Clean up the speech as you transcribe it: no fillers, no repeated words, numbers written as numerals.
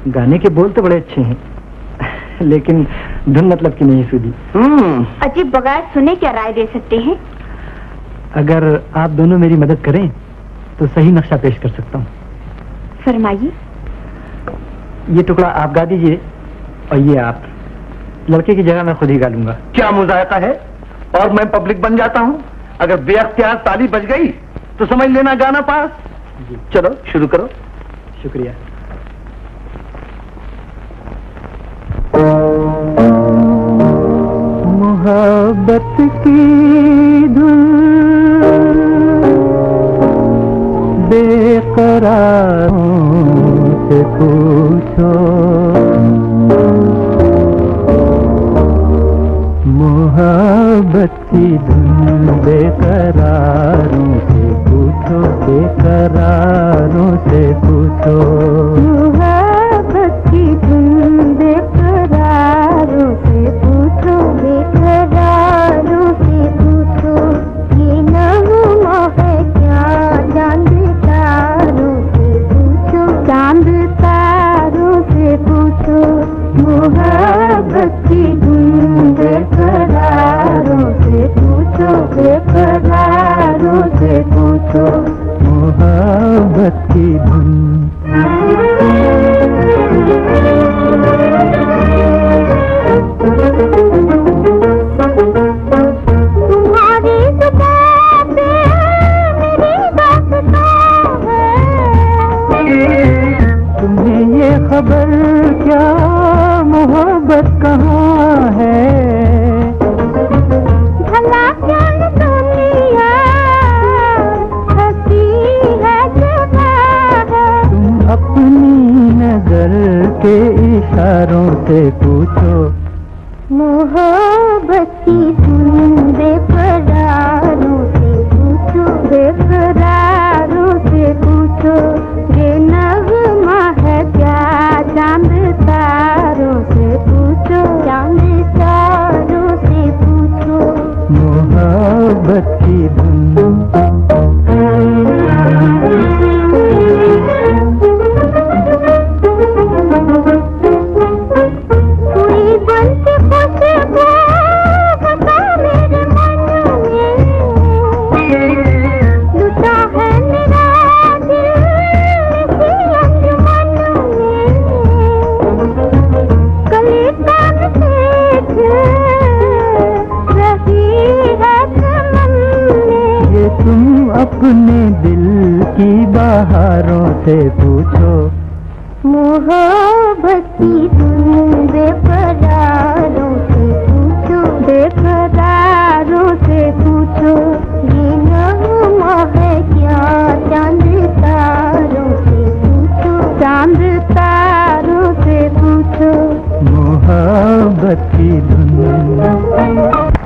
गाने के बोल तो बड़े अच्छे हैं, लेकिन धुन मतलब की नहीं सूझी। अजीब, बगैर सुने क्या राय दे सकते हैं? अगर आप दोनों मेरी मदद करें तो सही नक्शा पेश कर सकता हूँ। फरमाइए। ये टुकड़ा आप गा दीजिए और ये आप। लड़के की जगह मैं खुद ही गा लूंगा। क्या मुजाहता है? और मैं पब्लिक बन जाता हूँ। अगर बेअख्तियार ताली बज गई तो समझ लेना गाना पास। चलो शुरू करो। शुक्रिया। मोहब्बत की धुन बेकरारों से पूछो, मोहब्बत की धुन बेकरारों से पूछो, बेकरारों से पूछो। मोहब्बत की धुन बेकरारों से पूछो, बेकरारों से पूछो। ये नगमा है क्या चांद तारों से पूछो, चांद तारों से पूछो। मोहब्बत की धुन बेकरारों से पूछो, बेकरारों से पूछो। मोहब्बत की धुन। तुम्हारी जुबान पे मेरी दास्तां है, तुम्हें ये खबर क्या मोहब्बत कहाँ है? भला क्या दुनिया हंसी है जवा है। तुम अपनी नजर के इशारों से पूछो, मोहब्बत की धुन बेकरारों से पूछो, बेकरारों से पूछो। ये नगमा है क्या चांद तारों से पूछो, चांद तारों से पूछो। मोहब्बत की धुन। अपने दिल की बहारों से पूछो, मोहब्बत की धुन बेकरारों से पूछो, बेकरारों से पूछो। ये नगमा है क्या चांद तारों से पूछो, चांद तारों से पूछो। मोहब्बत की धुन।